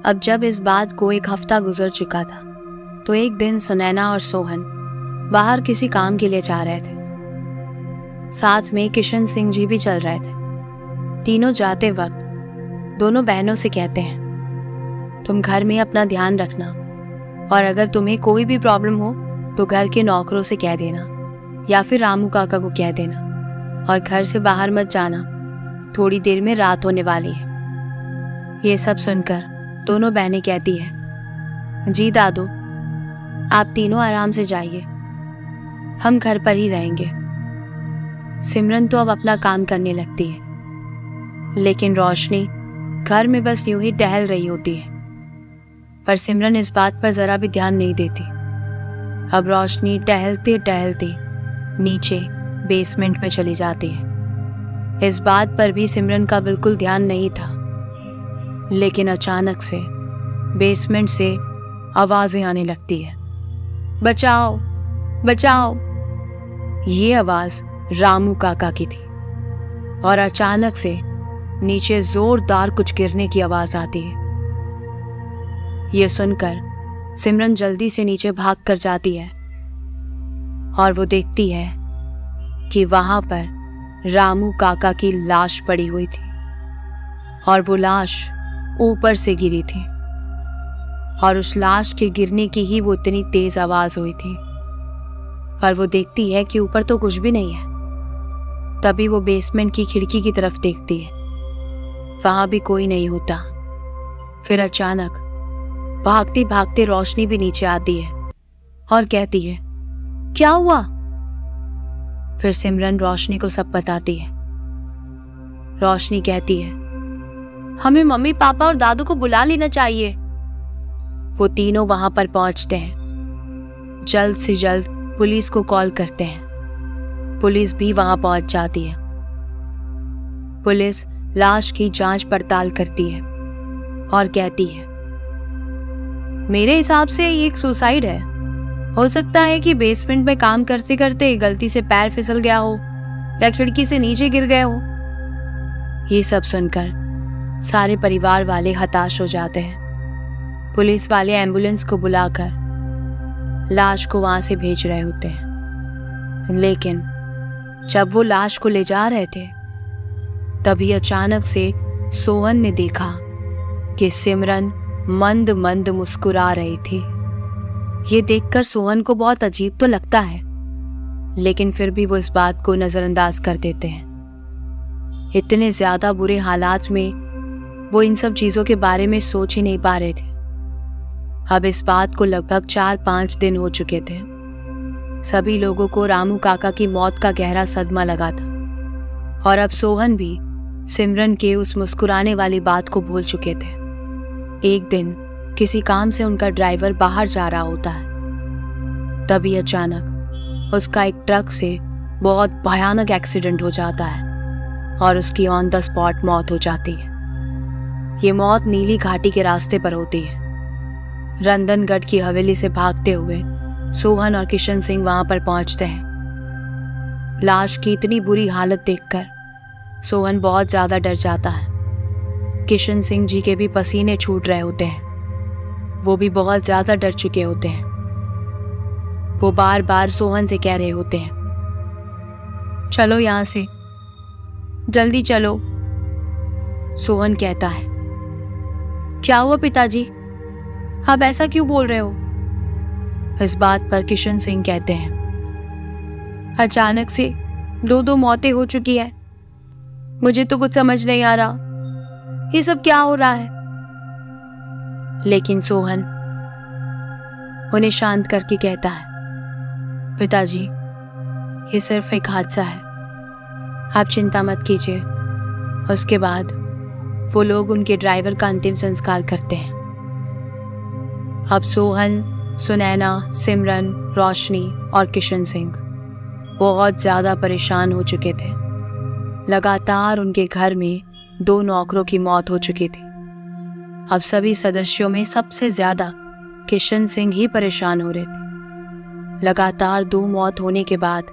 अब जब इस बात को 1 हफ्ता गुजर चुका था तो एक दिन सुनैना और सोहन बाहर किसी काम के लिए जा रहे थे। साथ में किशन सिंह जी भी चल रहे थे। तीनों जाते वक्त दोनों बहनों से कहते हैं, तुम घर में अपना ध्यान रखना और अगर तुम्हें कोई भी प्रॉब्लम हो तो घर के नौकरों से कह देना या फिर रामू काका को कह देना और घर से बाहर मत जाना, थोड़ी देर में रात होने वाली है। ये सब सुनकर दोनों बहनें कहती है, जी दादू आप तीनों आराम से जाइए, हम घर पर ही रहेंगे। सिमरन तो अब अपना काम करने लगती है, लेकिन रोशनी घर में बस यूं ही टहल रही होती है। पर सिमरन इस बात पर जरा भी ध्यान नहीं देती। अब रोशनी टहलते टहलते नीचे बेसमेंट में चली जाती है। इस बात पर भी सिमरन का बिल्कुल ध्यान नहीं था, लेकिन अचानक से बेसमेंट से आवाजें आने लगती है, बचाओ बचाओ। ये आवाज रामू काका की थी और अचानक से नीचे जोरदार कुछ गिरने की आवाज आती है। ये सुनकर सिमरन जल्दी से नीचे भाग कर जाती है और वो देखती है कि वहां पर रामू काका की लाश पड़ी हुई थी और वो लाश ऊपर से गिरी थी और उस लाश के गिरने की ही वो इतनी तेज आवाज हुई थी। पर वो देखती है कि ऊपर तो कुछ भी नहीं है। तभी वो बेसमेंट की खिड़की की तरफ देखती है, वहां भी कोई नहीं होता। फिर अचानक भागते भागते रोशनी भी नीचे आती है और कहती है, क्या हुआ? फिर सिमरन रोशनी को सब बताती है। रोशनी कहती है, हमें मम्मी पापा और दादू को बुला लेना चाहिए। वो तीनों वहां पर पहुंचते हैं। जल्द से जल्द पुलिस को कॉल करते हैं। पुलिस भी वहां पहुंच जाती है। पुलिस लाश की जांच पड़ताल करती है और कहती है, मेरे हिसाब से ये एक सुसाइड है। हो सकता है कि बेसमेंट में काम करते करते गलती से पैर फिसल गया हो या खिड़की से नीचे गिर गए हो। ये सब सुनकर सारे परिवार वाले हताश हो जाते हैं। पुलिस वाले एम्बुलेंस को बुलाकर लाश को वहां से भेज रहे होते हैं, लेकिन जब वो लाश को ले जा रहे थे तभी अचानक से सोहन ने देखा कि सिमरन मंद मंद मुस्कुरा रही थी। ये देखकर सोहन को बहुत अजीब तो लगता है, लेकिन फिर भी वो इस बात को नजरअंदाज कर देते हैं। इतने ज्यादा बुरे हालात में वो इन सब चीजों के बारे में सोच ही नहीं पा रहे थे। अब इस बात को लगभग 4-5 दिन हो चुके थे। सभी लोगों को रामू काका की मौत का गहरा सदमा लगा था और अब सोहन भी सिमरन के उस मुस्कुराने वाली बात को भूल चुके थे। एक दिन किसी काम से उनका ड्राइवर बाहर जा रहा होता है। तभी अचानक उसका एक ट्रक से बहुत भयानक एक्सीडेंट हो जाता है और उसकी ऑन द स्पॉट मौत हो जाती है। ये मौत नीली घाटी के रास्ते पर होती है। रंदनगढ़ की हवेली से भागते हुए सोहन और किशन सिंह वहां पर पहुंचते हैं। लाश की इतनी बुरी हालत देखकर सोहन बहुत ज्यादा डर जाता है। किशन सिंह जी के भी पसीने छूट रहे होते हैं। वो भी बहुत ज्यादा डर चुके होते हैं। वो बार बार सोहन से कह रहे होते हैं, चलो यहां से, जल्दी चलो। सोहन कहता है, क्या हुआ पिताजी, आप ऐसा क्यों बोल रहे हो? इस बात पर किशन सिंह कहते हैं, अचानक से 2 मौतें हो चुकी है। मुझे तो कुछ समझ नहीं आ रहा, ये सब क्या हो रहा है? लेकिन सोहन उन्हें शांत करके कहता है, पिताजी ये सिर्फ एक हादसा है, आप चिंता मत कीजिए। उसके बाद वो लोग उनके ड्राइवर का अंतिम संस्कार करते हैं। अब सोहन सुनैना, सिमरन, रोशनी और किशन सिंह बहुत ज़्यादा परेशान हो चुके थे। लगातार उनके घर में 2 नौकरों की मौत हो चुकी थी। अब सभी सदस्यों में सबसे ज़्यादा किशन सिंह ही परेशान हो रहे थे। लगातार 2 मौत होने के बाद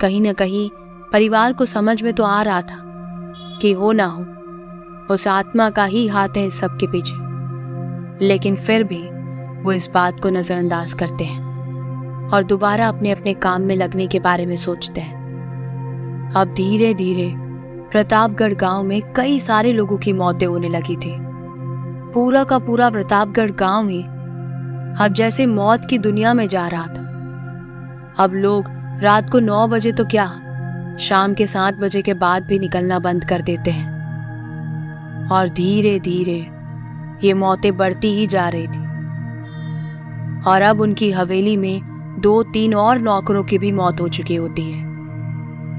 कहीं न कहीं परिवार को समझ में तो आ रहा था कि हो ना हो उस आत्मा का ही हाथ है इस सब के पीछे, लेकिन फिर भी वो इस बात को नज़रअंदाज करते हैं और दोबारा अपने अपने काम में लगने के बारे में सोचते हैं। अब धीरे धीरे प्रतापगढ़ गांव में कई सारे लोगों की मौतें होने लगी थी। पूरा का पूरा प्रतापगढ़ गांव ही अब जैसे मौत की दुनिया में जा रहा था। अब लोग रात को 9 बजे तो क्या, शाम के 7 बजे के बाद भी निकलना बंद कर देते हैं और धीरे धीरे ये मौतें बढ़ती ही जा रही थी। और अब उनकी हवेली में 2-3 और नौकरों की भी मौत हो चुकी होती है।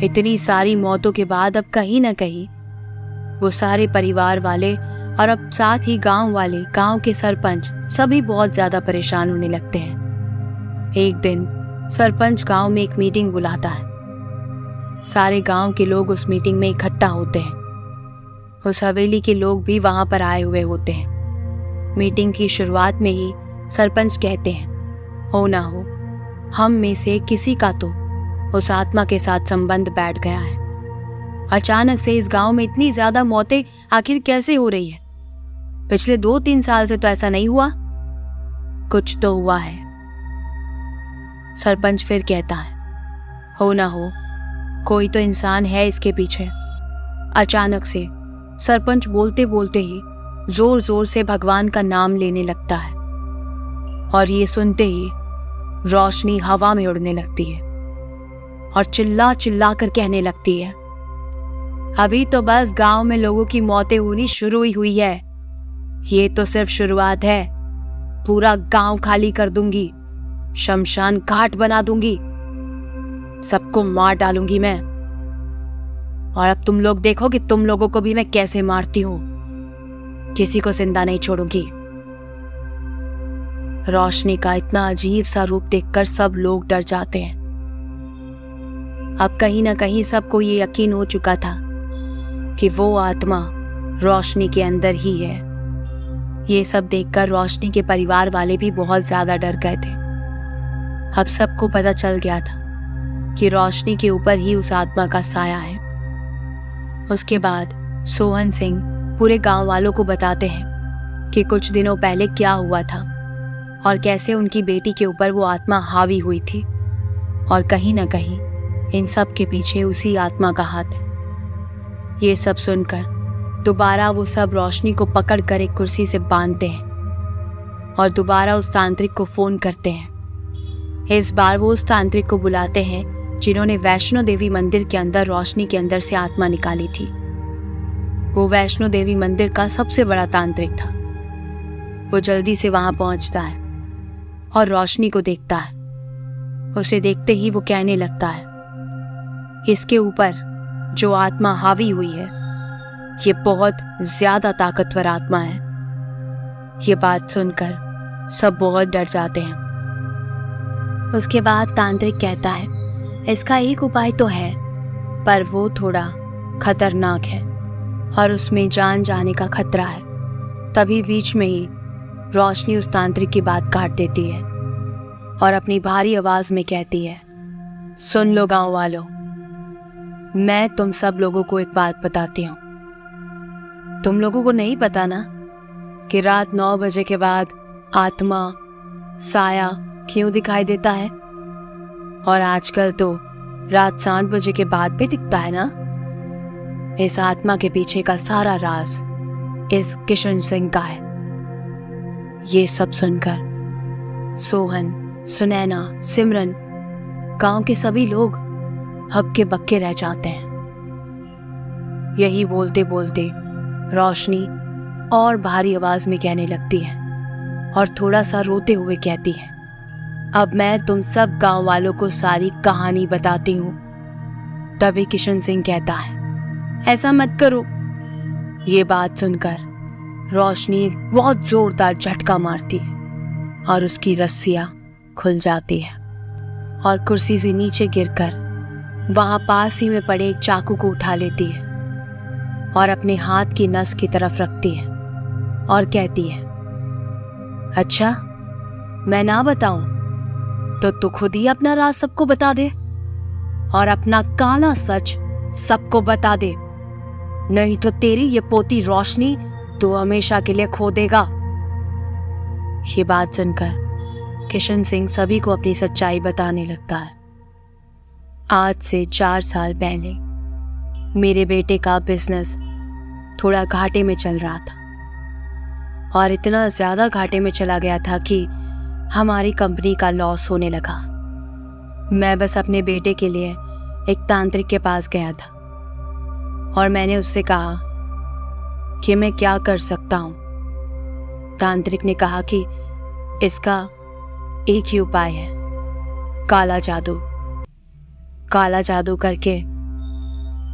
इतनी सारी मौतों के बाद अब कहीं ना कहीं वो सारे परिवार वाले और अब साथ ही गांव वाले, गांव के सरपंच सभी बहुत ज्यादा परेशान होने लगते हैं। एक दिन सरपंच गांव में एक मीटिंग बुलाता है। सारे गांव के लोग उस मीटिंग में इकट्ठा होते हैं। उस हवेली के लोग भी वहां पर आए हुए होते हैं। मीटिंग की शुरुआत में ही सरपंच कहते हैं, हो ना हो हम में से किसी का तो उस आत्मा के साथ संबंध बैठ गया है। अचानक से इस गांव में इतनी ज्यादा मौतें आखिर कैसे हो रही है? पिछले 2-3 साल से तो ऐसा नहीं हुआ। कुछ तो हुआ है। सरपंच फिर कहता है, हो ना हो कोई तो इंसान है इसके पीछे। अचानक से सरपंच बोलते बोलते ही जोर जोर से भगवान का नाम लेने लगता है और ये सुनते ही रोशनी हवा में उड़ने लगती है और चिल्ला चिल्ला कर कहने लगती है, अभी तो बस गांव में लोगों की मौतें होनी शुरू ही हुई है। ये तो सिर्फ शुरुआत है। पूरा गांव खाली कर दूंगी, शमशान घाट बना दूंगी, सबको मार डालूंगी मैं। और अब तुम लोग देखो कि तुम लोगों को भी मैं कैसे मारती हूं। किसी को जिंदा नहीं छोड़ूंगी। रोशनी का इतना अजीब सा रूप देखकर सब लोग डर जाते हैं। अब कहीं ना कहीं सबको ये यकीन हो चुका था कि वो आत्मा रोशनी के अंदर ही है। ये सब देखकर रोशनी के परिवार वाले भी बहुत ज्यादा डर गए थे। अब सबको पता चल गया था कि रोशनी के ऊपर ही उस आत्मा का साया है। उसके बाद सोहन सिंह पूरे गांव वालों को बताते हैं कि कुछ दिनों पहले क्या हुआ था और कैसे उनकी बेटी के ऊपर वो आत्मा हावी हुई थी और कहीं ना कहीं इन सब के पीछे उसी आत्मा का हाथ है। ये सब सुनकर दोबारा वो सब रोशनी को पकड़कर एक कुर्सी से बांधते हैं और दोबारा उस तांत्रिक को फोन करते हैं। इस बार वो उस तांत्रिक को बुलाते हैं जिन्होंने वैष्णो देवी मंदिर के अंदर रोशनी के अंदर से आत्मा निकाली थी। वो वैष्णो देवी मंदिर का सबसे बड़ा तांत्रिक था। वो जल्दी से वहां पहुंचता है और रोशनी को देखता है। उसे देखते ही वो कहने लगता है, इसके ऊपर जो आत्मा हावी हुई है ये बहुत ज्यादा ताकतवर आत्मा है। ये बात सुनकर सब बहुत डर जाते हैं। उसके बाद तांत्रिक कहता है, इसका एक उपाय तो है पर वो थोड़ा खतरनाक है और उसमें जान जाने का खतरा है। तभी बीच में ही रोशनी उस तांत्रिक की बात काट देती है और अपनी भारी आवाज में कहती है, सुन लो गांव वालों, मैं तुम सब लोगों को एक बात बताती हूँ। तुम लोगों को नहीं पता ना कि रात 9 बजे के बाद आत्मा, साया क्यों दिखाई देता है? और आजकल तो रात 7 बजे के बाद भी दिखता है ना। इस आत्मा के पीछे का सारा राज इस किशन सिंह का है। ये सब सुनकर सोहन, सुनैना, सिमरन, गांव के सभी लोग हक्के बक्के रह जाते हैं। यही बोलते बोलते रोशनी और भारी आवाज में कहने लगती है और थोड़ा सा रोते हुए कहती है, अब मैं तुम सब गांव वालों को सारी कहानी बताती हूँ। तभी किशन सिंह कहता है, ऐसा मत करो। ये बात सुनकर रोशनी एक बहुत जोरदार झटका मारती है और उसकी रस्सियां खुल जाती है और कुर्सी से नीचे गिरकर वहां पास ही में पड़े एक चाकू को उठा लेती है और अपने हाथ की नस की तरफ रखती है और कहती है, अच्छा मैं ना बताऊं तो तू खुद ही अपना राज सबको बता दे और अपना काला सच सबको बता दे, नहीं तो तेरी ये पोती रोशनी तू हमेशा के लिए खो देगा। ये बात सुनकर किशन सिंह सभी को अपनी सच्चाई बताने लगता है। आज से 4 साल पहले मेरे बेटे का बिजनेस थोड़ा घाटे में चल रहा था और इतना ज्यादा घाटे में चला गया था कि हमारी कंपनी का लॉस होने लगा। मैं बस अपने बेटे के लिए एक तांत्रिक के पास गया था और मैंने उससे कहा कि मैं क्या कर सकता हूं। तांत्रिक ने कहा कि इसका एक ही उपाय है, काला जादू। काला जादू करके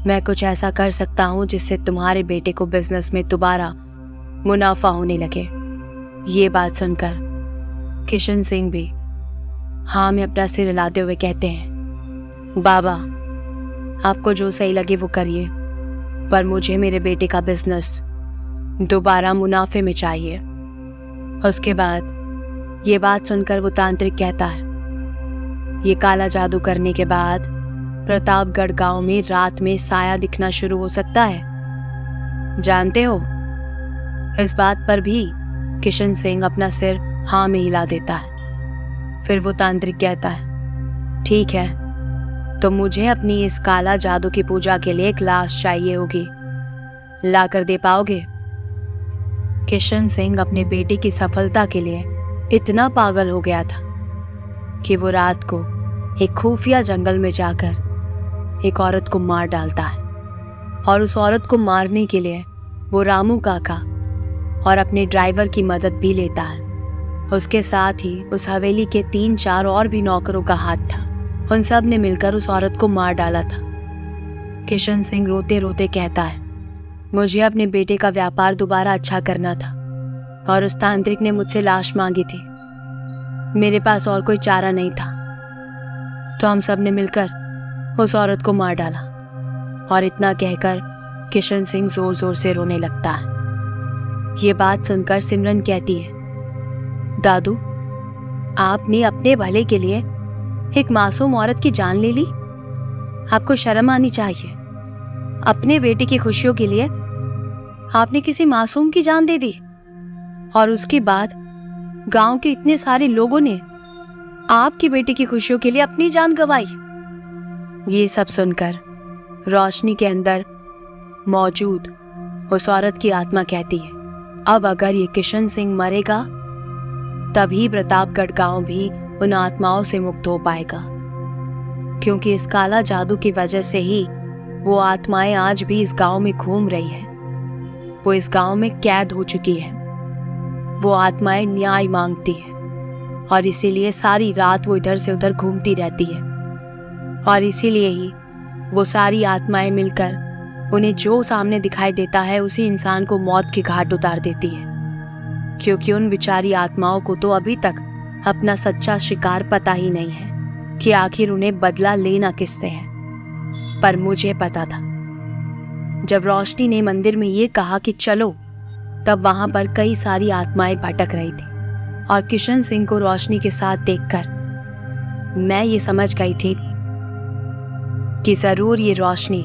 मैं कुछ ऐसा कर सकता हूं जिससे तुम्हारे बेटे को बिजनेस में दोबारा मुनाफा होने लगे। ये बात सुनकर किशन सिंह भी हाँ में अपना सिर हिलाते हुए कहते हैं, बाबा आपको जो सही लगे वो करिए, पर मुझे मेरे बेटे का बिजनेस दोबारा मुनाफे में चाहिए। उसके बाद ये बात सुनकर वो तांत्रिक कहता है, ये काला जादू करने के बाद प्रतापगढ़ गांव में रात में साया दिखना शुरू हो सकता है, जानते हो। इस बात पर भी किशन सिंह अपना सिर हाँ में हिला देता है। फिर वो तांत्रिक कहता है, ठीक है तो मुझे अपनी इस काला जादू की पूजा के लिए एक लाश चाहिए होगी, ला कर दे पाओगे। किशन सिंह अपने बेटे की सफलता के लिए इतना पागल हो गया था कि वो रात को एक खुफिया जंगल में जाकर एक औरत को मार डालता है और उस औरत को मारने के लिए वो रामू काका और अपने ड्राइवर की मदद भी लेता है। उसके साथ ही उस हवेली के 3-4 और भी नौकरों का हाथ था। उन सब ने मिलकर उस औरत को मार डाला था। किशन सिंह रोते रोते कहता है, मुझे अपने बेटे का व्यापार दोबारा अच्छा करना था और उस तांत्रिक ने मुझसे लाश मांगी थी। मेरे पास और कोई चारा नहीं था, तो हम सब ने मिलकर उस औरत को मार डाला। और इतना कहकर किशन सिंह जोर जोर से रोने लगता है। ये बात सुनकर सिमरन कहती है, दादू आपने अपने भले के लिए एक मासूम औरत की जान ले ली, आपको शर्म आनी चाहिए। अपने बेटे की खुशियों के लिए आपने किसी मासूम की जान दे दी और उसके बाद गांव के इतने सारे लोगों ने आपकी बेटे की खुशियों के लिए अपनी जान गंवाई। ये सब सुनकर रोशनी के अंदर मौजूद उस औरत की आत्मा कहती है, अब अगर ये किशन सिंह मरेगा तभी प्रतापगढ़ गांव भी उन आत्माओं से मुक्त हो पाएगा, क्योंकि इस काला जादू की वजह से ही वो आत्माएं आज भी इस गांव में घूम रही है। वो इस गांव में कैद हो चुकी है। वो आत्माएं न्याय मांगती है और इसीलिए सारी रात वो इधर से उधर घूमती रहती है और इसीलिए ही वो सारी आत्माएं मिलकर उन्हें जो सामने दिखाई देता है उसी इंसान को मौत के घाट उतार देती है, क्योंकि उन बेचारी आत्माओं को तो अभी तक अपना सच्चा शिकार पता ही नहीं है कि आखिर उन्हें बदला लेना किससे है। पर मुझे पता था। जब रोशनी ने मंदिर में ये कहा कि चलो, तब वहां पर कई सारी आत्माएं भटक रही थी और किशन सिंह को रोशनी के साथ देखकर मैं ये समझ गई थी कि जरूर ये रोशनी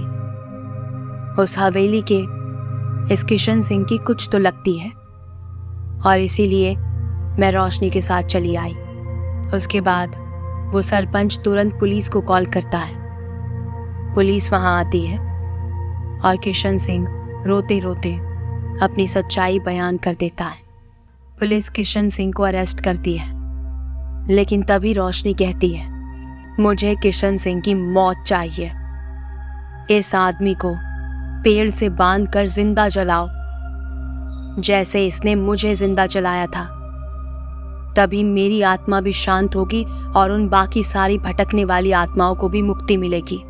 उस हवेली के इस किशन सिंह की कुछ तो लगती है और इसीलिए मैं रोशनी के साथ चली आई। उसके बाद वो सरपंच तुरंत पुलिस को कॉल करता है। पुलिस वहां आती है और किशन सिंह रोते रोते अपनी सच्चाई बयान कर देता है। पुलिस किशन सिंह को अरेस्ट करती है, लेकिन तभी रोशनी कहती है, मुझे किशन सिंह की मौत चाहिए। इस आदमी को पेड़ से बांधकर जिंदा जलाओ, जैसे इसने मुझे जिंदा जलाया था। तभी मेरी आत्मा भी शांत होगी और उन बाकी सारी भटकने वाली आत्माओं को भी मुक्ति मिलेगी।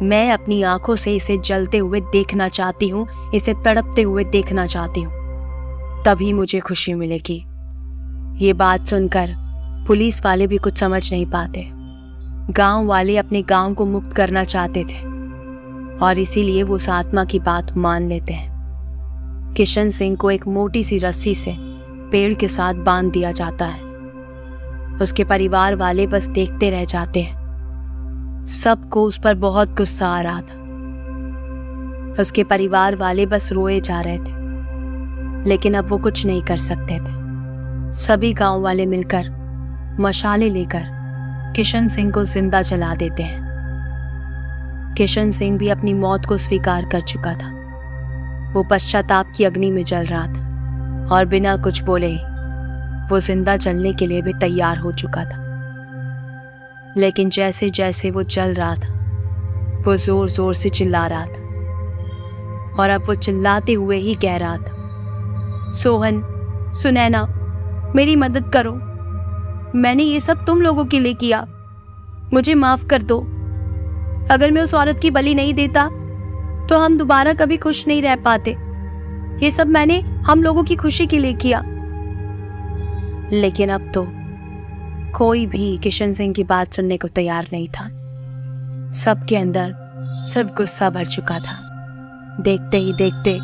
मैं अपनी आंखों से इसे जलते हुए देखना चाहती हूँ, इसे तड़पते हुए देखना चाहती हूँ, तभी मुझे खुशी मिलेगी। ये बात सुनकर पुलिस वाले भी कुछ समझ नहीं पाते। गांव वाले अपने गांव को मुक्त करना चाहते थे और इसीलिए वो उस आत्मा की बात मान लेते हैं। किशन सिंह को एक मोटी सी रस्सी से पेड़ के साथ बांध दिया जाता है। उसके परिवार वाले बस देखते रह जाते हैं। सबको उस पर बहुत गुस्सा आ रहा था। उसके परिवार वाले बस रोए जा रहे थे, लेकिन अब वो कुछ नहीं कर सकते थे। सभी गांव वाले मिलकर मशाले लेकर किशन सिंह को जिंदा जला देते हैं। किशन सिंह भी अपनी मौत को स्वीकार कर चुका था। वो पश्चाताप की अग्नि में जल रहा था और बिना कुछ बोले ही वो जिंदा जलने के लिए भी तैयार हो चुका था। लेकिन जैसे जैसे वो जल रहा था, वो जोर जोर से चिल्ला रहा था और अब वो चिल्लाते हुए ही कह रहा था, सोहन, सुनैना, मेरी मदद करो। मैंने ये सब तुम लोगों के लिए किया, मुझे माफ कर दो। अगर मैं उस औरत की बलि नहीं देता तो हम दोबारा कभी खुश नहीं रह पाते। ये सब मैंने हम लोगों की खुशी के लिए किया। लेकिन अब तो कोई भी किशन सिंह की बात सुनने को तैयार नहीं था। सबके अंदर सिर्फ गुस्सा भर चुका था। देखते ही देखते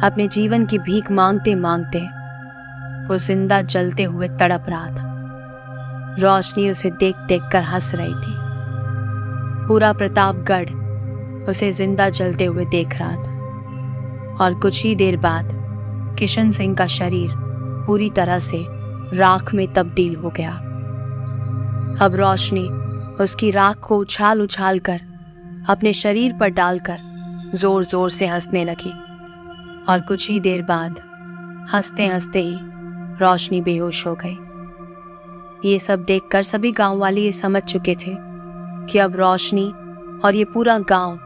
अपने जीवन की भीख मांगते मांगते वो जिंदा जलते हुए तड़प रहा था। रोशनी उसे देख देख कर हंस रही थी। पूरा प्रतापगढ़ उसे जिंदा जलते हुए देख रहा था। और कुछ ही देर बाद किशन सिंह का शरीर पूरी तरह से राख में तब्दील हो गया। अब रोशनी उसकी राख को उछाल उछाल कर अपने शरीर पर डालकर जोर जोर से हंसने लगी। और कुछ ही देर बाद हंसते हंसते ही रोशनी बेहोश हो गई। ये सब देखकर सभी गांव वाले ये समझ चुके थे कि अब रोशनी और ये पूरा गांव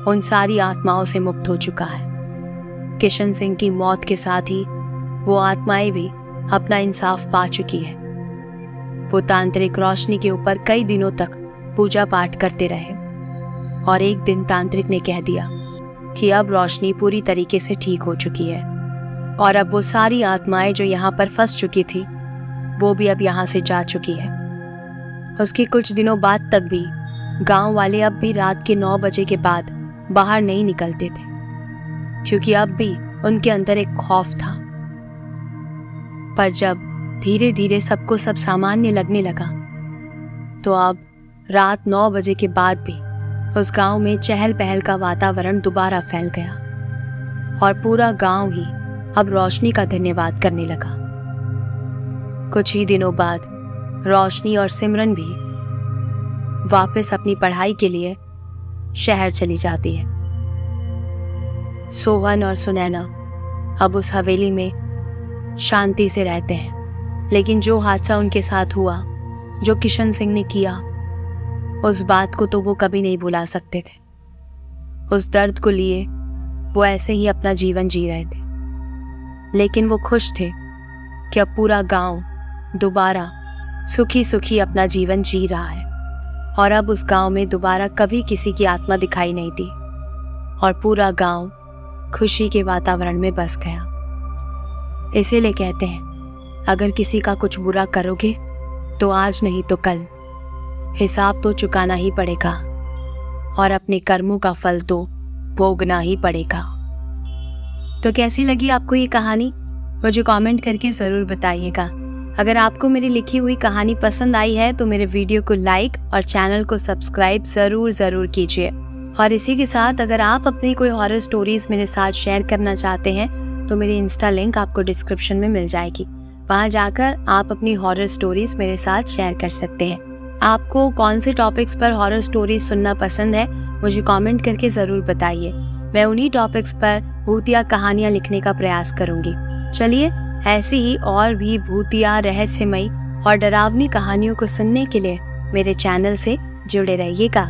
उन सारी आत्माओं से मुक्त हो चुका है। किशन सिंह की मौत के साथ ही वो आत्माएं भी अपना इंसाफ पा चुकी है। वो तांत्रिक रोशनी के ऊपर कई दिनों तक पूजा पाठ करते रहे और एक दिन तांत्रिक ने कह दिया कि अब रोशनी पूरी तरीके से ठीक हो चुकी है और अब वो सारी आत्माएं जो यहाँ पर फंस चुकी थी वो भी अब यहाँ से जा चुकी है। उसके कुछ दिनों बाद तक भी गांव वाले अब भी रात के 9 बजे के बाद बाहर नहीं निकलते थे, क्योंकि अब भी उनके अंदर एक खौफ था। पर जब धीरे धीरे सबको सब सामान्य लगने लगा तो अब रात 9 बजे के बाद भी उस गांव में चहल पहल का वातावरण दोबारा फैल गया और पूरा गांव ही अब रोशनी का धन्यवाद करने लगा। कुछ ही दिनों बाद रोशनी और सिमरन भी वापस अपनी पढ़ाई के लिए शहर चली जाती है। सोहन और सुनैना अब उस हवेली में शांति से रहते हैं। लेकिन जो हादसा उनके साथ हुआ, जो किशन सिंह ने किया, उस बात को तो वो कभी नहीं भुला सकते थे। उस दर्द को लिए वो ऐसे ही अपना जीवन जी रहे थे। लेकिन वो खुश थे कि अब पूरा गांव दोबारा सुखी सुखी अपना जीवन जी रहा है और अब उस गांव में दोबारा कभी किसी की आत्मा दिखाई नहीं दी और पूरा गांव खुशी के वातावरण में बस गया। इसीलिए कहते हैं, अगर किसी का कुछ बुरा करोगे तो आज नहीं तो कल हिसाब तो चुकाना ही पड़ेगा और अपने कर्मों का फल तो भोगना ही पड़ेगा। तो कैसी लगी आपको ये कहानी? मुझे कमेंट करके ज़रूर बताइएगा। अगर आपको मेरी लिखी हुई कहानी पसंद आई है तो मेरे वीडियो को लाइक और चैनल को सब्सक्राइब ज़रूर कीजिए। और इसी के साथ अगर आप अपनी कोई हॉरर स्टोरीज मेरे साथ शेयर करना चाहते हैं तो मेरी इंस्टा लिंक आपको डिस्क्रिप्शन में मिल जाएगी। वहाँ जाकर आप अपनी हॉरर स्टोरीज मेरे साथ शेयर कर सकते हैं। आपको कौन से टॉपिक्स पर हॉरर स्टोरीज सुनना पसंद है मुझे कमेंट करके ज़रूर बताइए। मैं उन्हीं टॉपिक्स पर भूतिया कहानियाँ लिखने का प्रयास करूँगी। चलिए, ऐसी ही और भी भूतिया, रहस्यमयी और डरावनी कहानियों को सुनने के लिए मेरे चैनल से जुड़े रहिएगा।